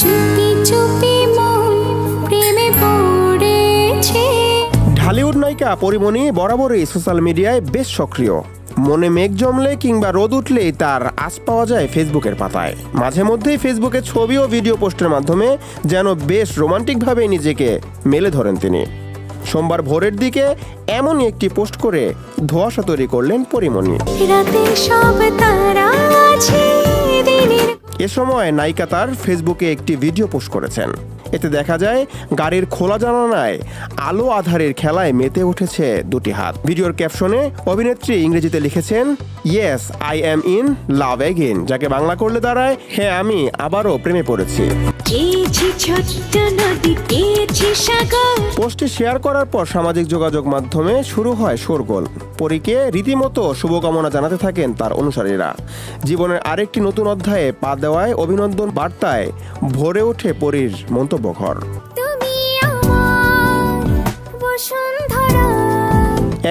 চুপি চুপি মন প্রেমে পড়েছে। ঢালিউড নায়িকা পরিমণি বরাবরই সোশ্যাল মিডিয়ায় বেশ সক্রিয়। মনে মেঘ জমলে কিংবা রোদ উঠলেই তার আশ পাওয়া যায় ফেসবুকের পাতায়। মাঝে মধ্যেই ফেসবুকে ছবি ও ভিডিও পোস্টের মাধ্যমে যেন বেশ রোমান্টিকভাবে নিজেকে মেলে ধরেন তিনি। সোমবার ভোরের দিকে এমনই একটি পোস্ট করে ধোঁয়াশা তৈরি করলেন পরিমণি। এ সময় নায়িকা তার ফেসবুকে একটি ভিডিও পোস্ট করেছেন। এতে দেখা যায় গাড়ির খোলা জানালায় আলো আধারের খেলায় মেতে উঠেছে দুটি হাত। ভিডিওর ক্যাপশনে অভিনেত্রী ইংরেজিতে লিখেছেন, yes I am in love again, যাকে বাংলা করলে দাঁড়ায়, হ্যাঁ আমি আবারও প্রেমে পড়েছি। পোস্টটি শেয়ার করার পর সামাজিক যোগাযোগ মাধ্যমে শুরু হয় শোরগোল। পরীকে রীতিমতো শুভকামনা জানাতে থাকেন তার অনুসারীরা। জীবনের আরেকটি নতুন অধ্যায়ে পা দেওয়ায় অভিনন্দন বার্তায় ভরে ওঠে পরীর মন্তব্যঘর।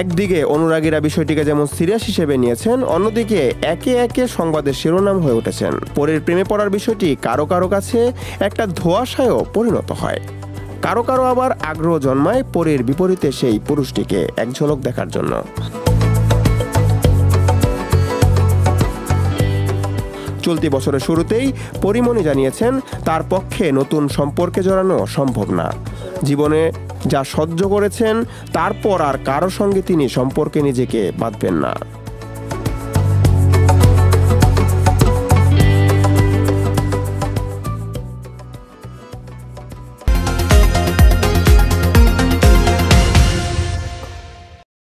একদিকে অনুরাগীরা বিষয়টিকে যেমন সিরিয়াস হিসেবে নিয়েছেন, অন্যদিকে একে একে সংবাদের শিরোনাম হয়ে উঠেছেন। পরীর প্রেমে পড়ার বিষয়টি কারো কারো কাছে একটা ধোঁয়াশায়ও পরিণত হয়। কারো কারো আবার আগ্রহ জন্মায় পরীর বিপরীতে সেই পুরুষটিকে এক ঝলক দেখার জন্য। চলতি বছরের শুরুতেই পরিমণি জানিয়েছেন তার পক্ষে নতুন সম্পর্কে জড়ানো সম্ভব না। জীবনে যা সহ্য করেছেন তারপর আর কারো সঙ্গে তিনি সম্পর্কে নিজেকে বাঁধবেন না।